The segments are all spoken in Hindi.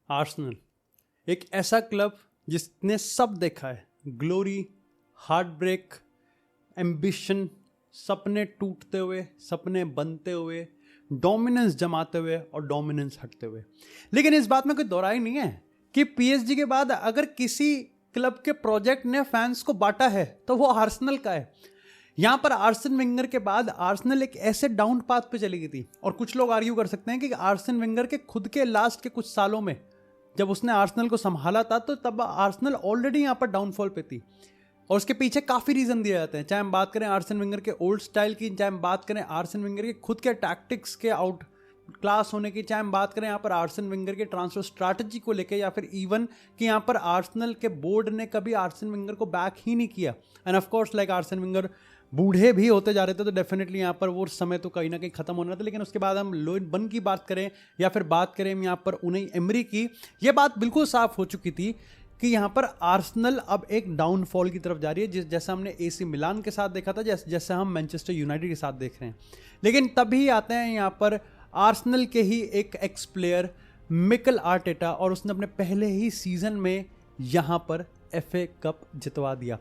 आर्सेनल एक ऐसा क्लब जिसने सब देखा है, ग्लोरी, हार्ट ब्रेक, एम्बिशन, सपने टूटते हुए, सपने बनते हुए, डोमिनेंस जमाते हुए और डोमिनेंस हटते हुए। लेकिन इस बात में कोई दो राय नहीं है कि पीएसजी के बाद अगर किसी क्लब के प्रोजेक्ट ने फैंस को बांटा है तो वो आर्सेनल का है। यहां पर आर्सेन वेंगर के बाद आर्सेनल एक ऐसे डाउन पाथ पे चली गई थी, और कुछ लोग आर्ग्यू कर सकते हैं कि आर्सेन वेंगर के खुद के लास्ट के कुछ सालों में जब उसने आर्सेनल को संभाला था तो तब आर्सेनल ऑलरेडी यहां पर डाउनफॉल पे थी, और उसके पीछे काफी रीजन दिए जाते हैं। चाहे हम बात करें आर्सेन वेंगर के ओल्ड स्टाइल की, चाहे हम बात करें आर्सेन वेंगर के खुद के टैक्टिक्स के आउट क्लास होने की, चाहे हम बात करें यहाँ पर आर्सेन वेंगर के ट्रांसफर स्ट्रैटेजी को लेके, या फिर इवन कि यहाँ पर आर्सेनल के बोर्ड ने कभी आर्सेन वेंगर को बैक ही नहीं किया। End of course like Arsene Wenger बूढ़े भी होते जा रहे थे तो डेफिनेटली यहाँ पर वो समय तो कहीं ना कहीं खत्म होना था। लेकिन उसके बाद हम लोइन बन की बात करें या फिर बात करें यहाँ पर उनई एमरी की, ये बात बिल्कुल साफ हो चुकी थी कि यहाँ पर आर्सेनल अब एक डाउनफॉल की तरफ जा रही है, जैसा हमने एसी मिलान के साथ देखा था, जैसे हम मैनचेस्टर यूनाइटेड के साथ देख रहे हैं। लेकिन तभी आते हैं यहाँ पर आर्सेनल के ही एक एक्स प्लेयर मिकेल आर्टेटा, और उसने अपने पहले ही सीजन में यहाँ पर FA कप जितवा दिया।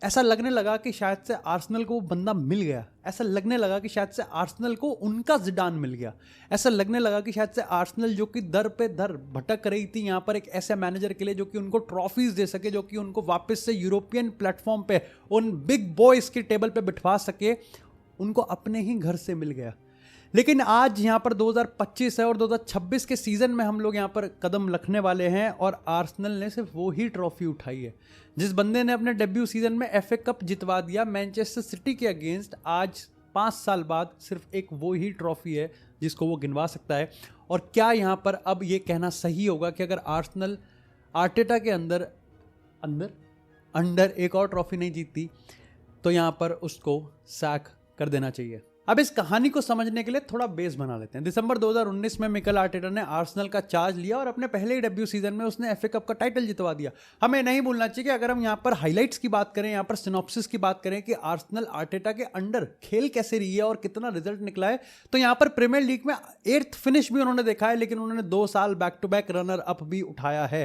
ऐसा लगने लगा कि शायद से आर्सेनल को वो बंदा मिल गया, ऐसा लगने लगा कि शायद से आर्सेनल को उनका जिडान मिल गया, ऐसा लगने लगा कि शायद से आर्सेनल जो कि दर पे दर भटक रही थी यहाँ पर एक ऐसे मैनेजर के लिए जो कि उनको ट्रॉफीज दे सके, जो कि उनको वापस से यूरोपियन प्लेटफॉर्म पे उन बिग बॉयज की टेबल पे बिठवा सके, उनको अपने ही घर से मिल गया। लेकिन आज यहाँ पर 2025 है और 2026 के सीजन में हम लोग यहाँ पर कदम रखने वाले हैं, और आर्सेनल ने सिर्फ वो ही ट्रॉफी उठाई है जिस बंदे ने अपने डेब्यू सीजन में FA कप जितवा दिया मैनचेस्टर सिटी के अगेंस्ट। आज 5 साल बाद सिर्फ एक वो ही ट्रॉफी है जिसको वो गिनवा सकता है। और क्या यहाँ पर अब ये कहना सही होगा कि अगर आर्सेनल आर्टेटा के अंडर एक और ट्रॉफी नहीं जीतती तो यहाँ पर उसको सैक कर देना चाहिए? अब इस कहानी को समझने के लिए थोड़ा बेस बना लेते हैं। दिसंबर 2019 में मिकेल आर्टेटा ने आर्सेनल का चार्ज लिया और अपने पहले ही डेब्यू सीजन में उसने FA कप का टाइटल जितवा दिया। हमें नहीं भूलना चाहिए कि अगर हम यहाँ पर हाइलाइट्स की बात करें, यहाँ पर सिनॉप्सिस की बात करें कि आर्सेनल आर्टेटा के अंडर खेल कैसे रही है और कितना रिजल्ट निकला है, तो यहाँ पर प्रीमियर लीग में 8th फिनिश भी उन्होंने देखा है, लेकिन उन्होंने 2 साल back to back runner up भी उठाया है।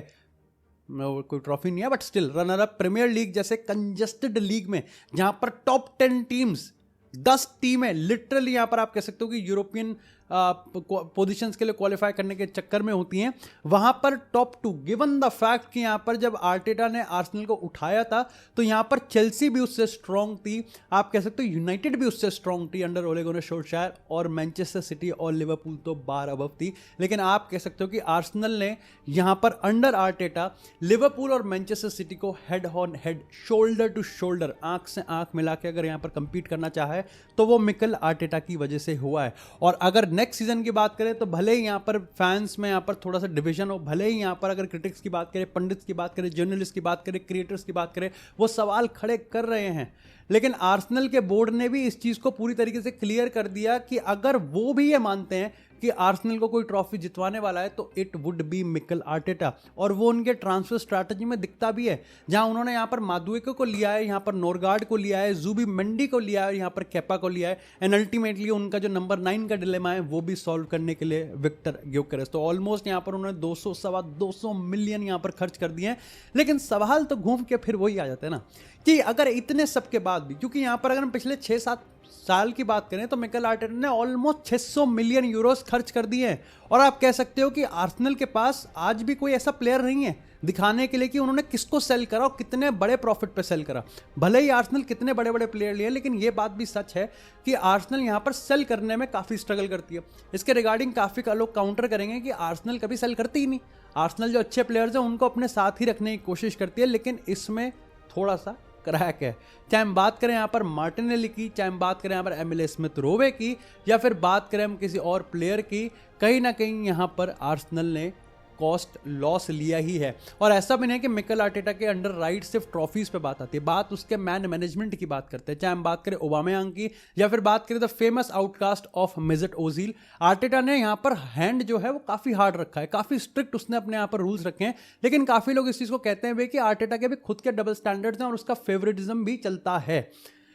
कोई ट्रॉफी नहीं है but still runner up Premier League जैसे कंजेस्टेड लीग में, जहां पर टॉप 10 टीम्स 10 टीमें लिटरली यहां पर आप कह सकते हो कि यूरोपियन पोजीशंस के लिए क्वालिफाई करने के चक्कर में होती हैं, वहां पर टॉप 2 गिवन द फैक्ट कि यहां पर जब आर्टेटा ने आर्सेनल को उठाया था तो यहां पर चेल्सी भी उससे स्ट्रांग थी, आप कह सकते हो यूनाइटेड भी उससे स्ट्रांग थी अंडर ओले गुनर सोल्शायर, और मैनचेस्टर सिटी और लिवरपूल तो बार अबव थी। लेकिन आप कह सकते हो कि आर्सेनल ने यहां पर अंडर आर्टेटा लिवरपूल और मैनचेस्टर सिटी को head on head, shoulder to shoulder, आंख से आंख मिला के अगर यहां पर कंपीट करना चाहा है तो वो मिकेल आर्टेटा की वजह से हुआ है। और अगर नेक्स्ट सीजन की बात करें तो भले ही यहां पर फैंस में यहां पर थोड़ा सा डिवीजन हो, भले ही यहां पर अगर क्रिटिक्स की बात करें, पंडित्स की बात करें, जर्नलिस्ट की बात करें, क्रिएटर्स की बात करें, वो सवाल खड़े कर रहे हैं, लेकिन आर्सेनल के बोर्ड ने भी इस चीज को पूरी तरीके से क्लियर कर दिया कि अगर वो भी ये मानते हैं कि आर्सेनल को कोई ट्रॉफी जितवाने वाला है तो it would be Mikel Arteta. और वो उनके ट्रांसफर स्ट्रैटेजी में दिखता भी है, जहां उन्होंने यहां पर मादुएको को लिया है, यहां पर नोरगार्ड को लिया है, जूबी मंडी को लिया है, यहां पर केपा को लिया है, एंड अल्टीमेटली उनका जो नंबर 9 का डिलेमा है वो भी सॉल्व करने के लिए विक्टर ग्योकेरेस। तो ऑलमोस्ट यहां पर उन्होंने 200 मिलियन यहां पर खर्च कर दिए हैं। लेकिन सवाल तो घूम के फिर वही आ जाते हैं ना कि अगर इतने सब के बाद भी, क्योंकि यहां पर अगर हम पिछले 6-7 साल की बात करें तो मिकेल आर्टेटा ने ऑलमोस्ट 600 मिलियन यूरोस खर्च कर दिए हैं, और आप कह सकते हो कि आर्सेनल के पास आज भी कोई ऐसा प्लेयर नहीं है दिखाने के लिए कि उन्होंने किसको सेल करा और कितने बड़े प्रॉफिट पे सेल करा। भले ही आर्सेनल कितने बड़े बड़े प्लेयर लिए, लेकिन यह बात भी सच है कि आर्सेनल यहां पर सेल करने में काफी स्ट्रगल करती है। इसके रिगार्डिंग काफी लोग काउंटर करेंगे कि आर्सेनल कभी सेल करती ही नहीं, आर्सेनल जो अच्छे प्लेयर्स हैं उनको अपने साथ ही रखने की कोशिश करती है, लेकिन इसमें थोड़ा सा क्रैक है। चाहे हम बात करें यहाँ पर मार्टिनेली की, चाहे हम बात करें यहाँ पर एमिले स्मिथ रोवे की, या फिर बात करें हम किसी और प्लेयर की, कहीं ना कहीं यहाँ पर आर्सेनल ने कॉस्ट लॉस लिया ही है। और ऐसा भी नहीं कि मिकेल आर्टेटा के अंडर राइट सिर्फ ट्रॉफीज पे बात आती है, बात उसके मैन मैनेजमेंट की बात करते हैं। चाहे हम बात करें ओबामेयांग की या फिर बात करें the famous outcast of Mesut Ozil, Arteta ने यहाँ पर हैंड जो है वो काफी हार्ड रखा है, काफी स्ट्रिक्ट उसने अपने यहाँ पर रूल्स रखे हैं। लेकिन काफी लोग इस चीज को कहते हैं कि आर्टेटा के भी खुद के डबल स्टैंडर्ड्स हैं और उसका फेवरेटिज्म भी चलता है।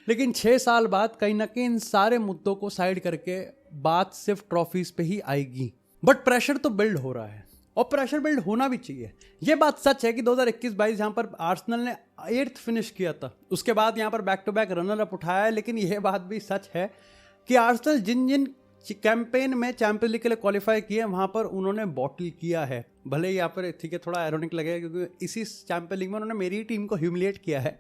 लेकिन 6 साल बाद कहीं ना कहीं इन सारे मुद्दों को साइड करके बात सिर्फ ट्रॉफीज पे ही आएगी, बट प्रेशर तो बिल्ड हो रहा है। और प्रेशर बिल्ड होना भी चाहिए। ये बात सच है कि 2021-22 यहाँ पर आर्सेनल ने 8th फिनिश किया था, उसके बाद यहाँ पर back to back runner up उठाया है। लेकिन यह बात भी सच है कि आर्सेनल जिन जिन कैंपेन में चैंपियंस लीग के लिए क्वालिफाई किए वहाँ पर उन्होंने बॉटल किया है। भले ही यहाँ पर ठीक है थोड़ा आयरॉनिक लगेगा क्योंकि इसी चैंपियंस लीग में उन्होंने मेरी टीम को ह्यूमिलिएट किया है,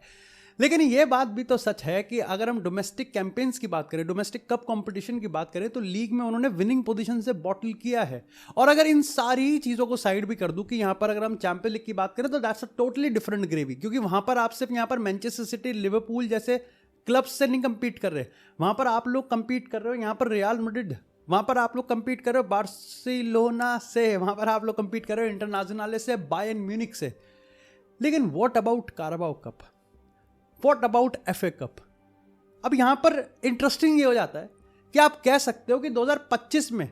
लेकिन ये बात भी तो सच है कि अगर हम डोमेस्टिक कैंपेन्स की बात करें, डोमेस्टिक कप कंपटीशन की बात करें, तो लीग में उन्होंने विनिंग पोजीशन से बॉटल किया है। और अगर इन सारी चीज़ों को साइड भी कर दूं कि यहाँ पर अगर हम चैंपियंस लीग की बात करें तो that's a totally different gravy, क्योंकि वहाँ पर आप सिर्फ यहाँ पर मैनचेस्टर सिटी, लिवरपूल जैसे क्लब्स से नहीं कम्पीट कर रहे, वहाँ पर आप लोग कम्पीट कर रहे हो यहाँ पर रियल मैड्रिड, वहाँ पर आप लोग कम्पीट कर रहे हो बार्सिलोना से, वहाँ पर आप लोग कम्पीट कर रहे हो इंटरनेशनल से, बायर्न म्यूनिख से। लेकिन what about कारबाओ cup, what about FA cup? अब यहां पर इंटरेस्टिंग ये हो जाता है कि आप कह सकते हो कि 2025 में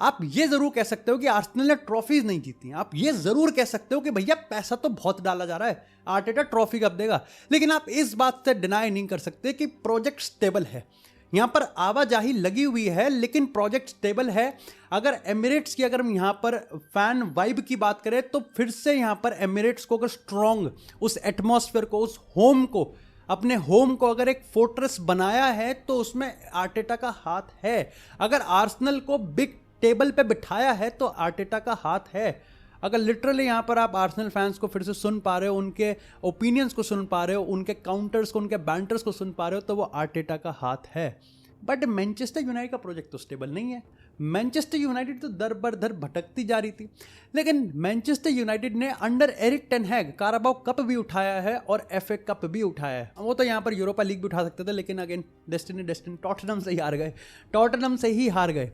आप ये जरूर कह सकते हो कि आर्सेनल ने ट्रॉफीज नहीं जीती, आप ये जरूर कह सकते हो कि भैया पैसा तो बहुत डाला जा रहा है, आर्टेटा ट्रॉफी कब देगा, लेकिन आप इस बात से डिनाई नहीं कर सकते कि प्रोजेक्ट स्टेबल है। यहाँ पर आवाजाही लगी हुई है लेकिन प्रोजेक्ट स्टेबल है। अगर एमिरेट्स की अगर हम यहाँ पर फैन वाइब की बात करें तो फिर से यहाँ पर एमिरेट्स को अगर स्ट्रॉन्ग उस एटमॉस्फेयर को, उस होम को, अपने होम को अगर एक फोर्ट्रेस बनाया है तो उसमें आर्टेटा का हाथ है। अगर आर्सेनल को बिग टेबल पे बिठाया है तो आर्टेटा का हाथ है। अगर लिटरली यहाँ पर आप आर्सेनल फैंस को फिर से सुन पा रहे हो, उनके ओपिनियंस को सुन पा रहे हो, उनके काउंटर्स को, उनके बैंटर्स को सुन पा रहे हो, तो वो आर्टेटा का हाथ है। बट मैनचेस्टर यूनाइटेड का प्रोजेक्ट तो स्टेबल नहीं है। मैनचेस्टर यूनाइटेड तो दर बर दर भटकती जा रही थी, लेकिन मैनचेस्टर यूनाइटेड ने अंडर एरिक टेन हैग कारबाओ कप भी उठाया है और एफए कप भी उठाया है। वो तो यहाँ पर यूरोपा लीग भी उठा सकते थे, लेकिन अगेन डेस्टिनी टॉटनहम से ही हार गए, टॉटनहम से ही हार गए।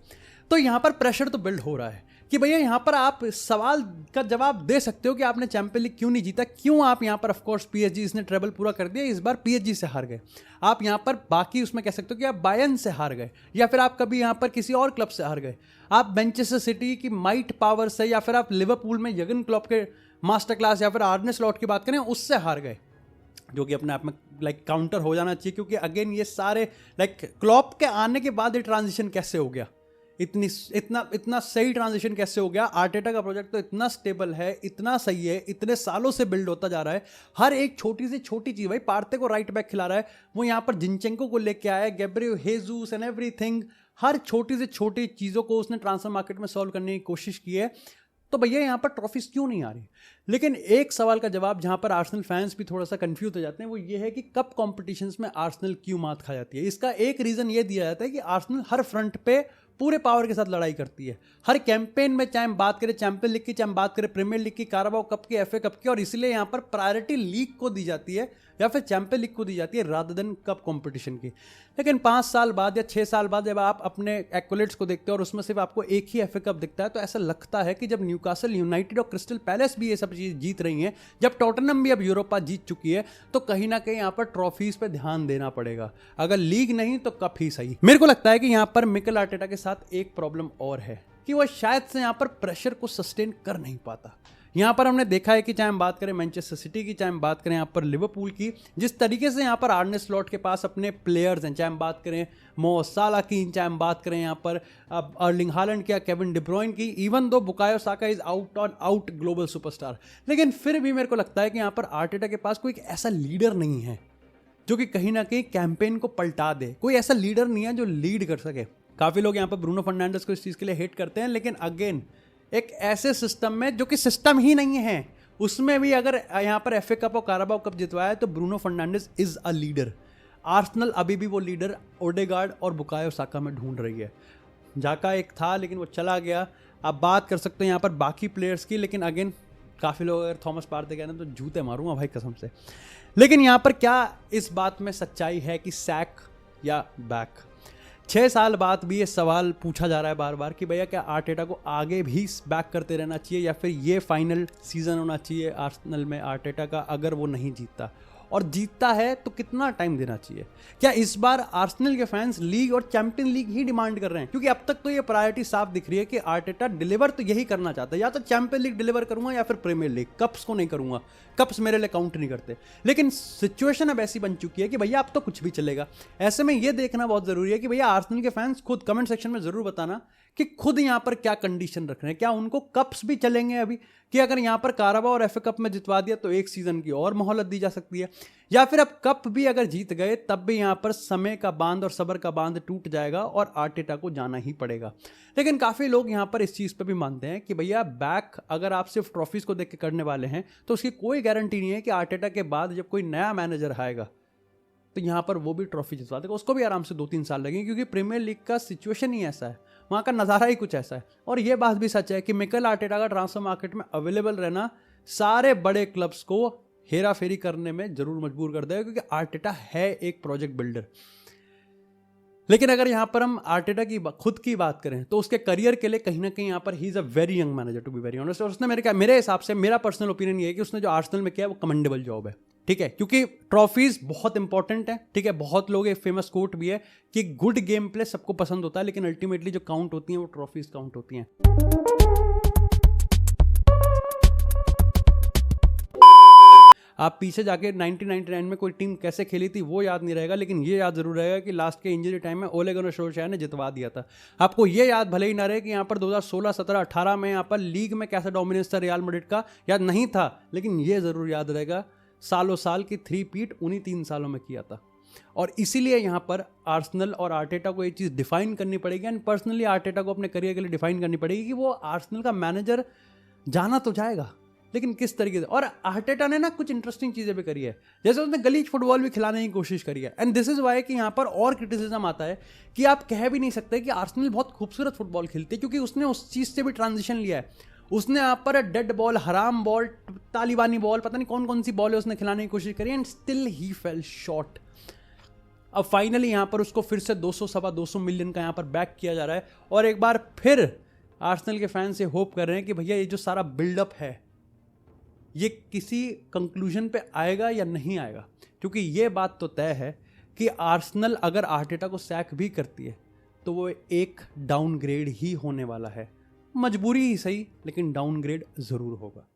तो यहाँ पर प्रेशर तो बिल्ड हो रहा है कि भैया यहाँ पर आप सवाल का जवाब दे सकते हो कि आपने चैंपियन लीग क्यों नहीं जीता, क्यों आप यहाँ पर ऑफकोर्स पीएसजी, इसने ट्रेबल पूरा कर दिया, इस बार पीएसजी से हार गए। आप यहाँ पर बाकी उसमें कह सकते हो कि आप बायर्न से हार गए, या फिर आप कभी यहाँ पर किसी और क्लब से हार गए, आप मैनचेस्टर सिटी की माइट पावर से, या फिर आप लिवरपूल में यर्गन क्लॉप के मास्टर क्लास या फिर आर्ने स्लॉट की बात करें उससे हार गए, जो कि अपने आप में लाइक काउंटर हो जाना चाहिए। क्योंकि अगेन ये सारे लाइक क्लॉप के आने के बाद ये ट्रांजिशन कैसे हो गया, इतना सही ट्रांजिशन कैसे हो गया? आर्टेटा का प्रोजेक्ट तो इतना स्टेबल है, इतना सही है, इतने सालों से बिल्ड होता जा रहा है। हर एक छोटी से छोटी चीज, भाई पार्टे को राइट बैक खिला रहा है, वो यहाँ पर जिनचेंको को लेके आया, गैब्रियो हेजूस एंड एवरीथिंग, हर छोटी से छोटी चीज़ों को उसने ट्रांसफर मार्केट में सॉल्व करने की कोशिश की है। तो भैया यहाँ पर ट्रॉफीज क्यों नहीं आ रही? लेकिन एक सवाल का जवाब जहाँ पर आर्सेनल फैंस भी थोड़ा सा कंफ्यूज हो जाते हैं, वो ये है कि कप कॉम्पिटिशन्स में आर्सेनल क्यों मात खा जाती है। इसका एक रीज़न ये दिया जाता है कि आर्सेनल हर फ्रंट पे पूरे पावर के साथ लड़ाई करती है, हर कैंपेन में, चाहे हम बात करें चैंपियन लीग की, चाहे हम बात करें प्रीमियर लीग की, कारबाओ कप की, एफए कप की, और इसलिए यहाँ पर प्रायोरिटी लीग को दी जाती है या फिर चैंपियन लीग को दी जाती है रादर देन कप कंपटीशन की। लेकिन 5 साल बाद या 6 साल बाद जब आप अपने एक्कोलेट्स को देखते हो और उसमें सिर्फ आपको एक ही एफए कप दिखता है, तो ऐसा लगता है कि जब न्यूकासल यूनाइटेड और क्रिस्टल पैलेस भी ये सब चीज़ जीत रही हैं, जब टॉटनहम भी अब यूरोपा जीत चुकी है, तो कहीं ना कहीं यहाँ पर ट्रॉफीज पे ध्यान देना पड़ेगा। अगर लीग नहीं तो कप ही सही। मेरे को लगता है कि यहाँ पर मिकेल आर्टेटा के साथ एक प्रॉब्लम और है कि वह शायद से यहाँ पर प्रेशर को सस्टेन कर नहीं पाता। यहाँ पर हमने देखा है कि चाहे हम बात करें मैनचेस्टर सिटी की, चाहे हम बात करें यहाँ पर लिवरपूल की, जिस तरीके से यहाँ पर आर्ने स्लॉट के पास अपने प्लेयर्स हैं, चाहे हम बात करें मो साला की, चाहे हम बात करें यहाँ पर अर्लिंग हालैंड की, केविन डी ब्रुयन की, even though Bukayo Saka is out on out global superstar, लेकिन फिर भी मेरे को लगता है कि यहाँ पर आर्टेटा के पास कोई एक ऐसा लीडर नहीं है जो कि कहीं ना कहीं कैंपेन को पलटा दे। कोई ऐसा लीडर नहीं है जो लीड कर सके। काफ़ी लोग यहाँ पर ब्रूनो फर्नांडिस को इस चीज़ के लिए हेट करते हैं, लेकिन अगेन एक ऐसे सिस्टम में जो कि सिस्टम ही नहीं है, उसमें भी अगर यहाँ पर एफए कप और कारबाओ कप जितवाया है तो Bruno Fernandes is a leader. Arsenal अभी भी वो लीडर ओडेगार्ड और बुकायो साका में ढूंढ रही है। जाका एक था लेकिन वो चला गया। आप बात कर सकते हैं यहाँ पर बाकी प्लेयर्स की, लेकिन अगेन काफ़ी लोग अगर थॉमस पार्टे कहना तो जूते मारूंगा भाई कसम से। लेकिन यहाँ पर क्या इस बात में सच्चाई है कि सैक या बैक? 6 साल बाद भी ये सवाल पूछा जा रहा है बार बार कि भैया क्या आर्टेटा को आगे भी बैक करते रहना चाहिए या फिर ये फाइनल सीजन होना चाहिए आर्सेनल में आर्टेटा का, अगर वो नहीं जीतता, और जीतता है तो कितना टाइम देना चाहिए? क्या इस बार आर्सेनल के फैंस लीग और चैंपियन लीग ही डिमांड कर रहे हैं? क्योंकि अब तक तो ये प्रायोरिटी साफ दिख रही है कि आर्टेटा डिलीवर तो यही करना चाहता है, या तो चैंपियन लीग डिलीवर करूंगा या फिर प्रीमियर लीग, कप्स को नहीं करूंगा, कप्स मेरे लिए काउंट नहीं करते। लेकिन सिचुएशन अब ऐसी बन चुकी है कि भैया अब तो कुछ भी चलेगा। ऐसे में ये देखना बहुत जरूरी है कि भैया आर्सेनल के फैंस खुद कमेंट सेक्शन में जरूर बताना कि खुद यहाँ पर क्या कंडीशन रख रहे हैं, क्या उनको कप्स भी चलेंगे अभी, कि अगर यहाँ पर काराबा और एफए कप में जितवा दिया तो एक सीजन की और मोहलत दी जा सकती है, या फिर अब कप भी अगर जीत गए तब भी यहाँ पर समय का बांध और सब्र का बांध टूट जाएगा और आर्टेटा को जाना ही पड़ेगा। लेकिन काफ़ी लोग यहाँ पर इस चीज़ पे भी मानते हैं कि भैया बैक अगर आप सिर्फ ट्रॉफीज़ को देख के करने वाले हैं तो उसकी कोई गारंटी नहीं है कि आर्टेटा के बाद जब कोई नया मैनेजर आएगा तो यहाँ पर वो भी ट्रॉफी जितवा देगा, उसको भी आराम से 2-3 साल लगेंगे, क्योंकि प्रीमियर लीग का सिचुएशन ही ऐसा है, वहाँ का नज़ारा ही कुछ ऐसा है। और ये बात भी सच है कि मिकेल आर्टेटा का ट्रांसफर मार्केट में अवेलेबल रहना सारे बड़े क्लब्स को हेरा फेरी करने में जरूर मजबूर कर देगा, क्योंकि आर्टेटा है एक प्रोजेक्ट बिल्डर। लेकिन अगर यहाँ पर हम आर्टेटा की खुद की बात करें तो उसके करियर के लिए कहीं ना कहीं यहाँ पर ही is a very young manager to be very honest. और उसने मेरे हिसाब से, मेरा पर्सनल ओपिनियन ये है कि उसने जो आर्सेनल में किया है वो कमेंडेबल जॉब है, ठीक है, क्योंकि ट्रॉफीज बहुत इंपॉर्टेंट है, ठीक है। बहुत लोग, एक फेमस कोट भी है कि गुड गेम प्ले सबको पसंद होता है, लेकिन अल्टीमेटली जो काउंट होती हैं वो ट्रॉफीज काउंट होती हैं। आप पीछे जाके 1999 में कोई टीम कैसे खेली थी वो याद नहीं रहेगा, लेकिन ये याद जरूर रहेगा कि लास्ट के इंजरी टाइम में ओले गुनार सोल्शायर ने जितवा दिया था। आपको ये याद भले ही ना रहे कि यहाँ पर 2016, 17, 18 में यहाँ पर लीग में कैसा डोमिनेंस था रियल मैड्रिड का, याद नहीं था, लेकिन ये जरूर याद रहेगा सालों साल की 3 पीट उन्हीं 3 सालों में किया था। और इसीलिए यहाँ पर आर्सेनल और आर्टेटा को ये चीज़ डिफाइन करनी पड़ेगी, एंड पर्सनली आर्टेटा को अपने करियर के लिए डिफाइन करनी पड़ेगी कि वो आर्सेनल का मैनेजर जाना तो जाएगा, लेकिन किस तरीके से। और आर्टेटा ने ना कुछ इंटरेस्टिंग चीज़ें भी करी है, जैसे उसने गलीज फुटबॉल भी खिलाने की कोशिश करी है, एंड दिस इज वाई कि यहाँ पर और क्रिटिसिज्म आता है कि आप कह भी नहीं सकते कि आर्सेनल बहुत खूबसूरत फुटबॉल खेलती है, क्योंकि उसने उस चीज़ से भी ट्रांजिशन लिया है। उसने यहाँ पर डेड बॉल, हराम बॉल, तालिबानी बॉल, पता नहीं कौन कौन सी बॉल है उसने खिलाने की कोशिश करी, and still he fail short. अब फाइनली यहाँ पर उसको फिर से 200-250 मिलियन का यहाँ पर बैक किया जा रहा है, और एक बार फिर आर्सेनल के फैंस से होप कर रहे हैं कि भैया ये जो सारा बिल्डअप है ये किसी कंक्लूजन पे आएगा या नहीं आएगा, क्योंकि ये बात तो तय है कि आर्सेनल अगर आर्टेटा को सैक भी करती है तो वो एक डाउनग्रेड ही होने वाला है, मजबूरी ही सही, लेकिन डाउनग्रेड जरूर होगा।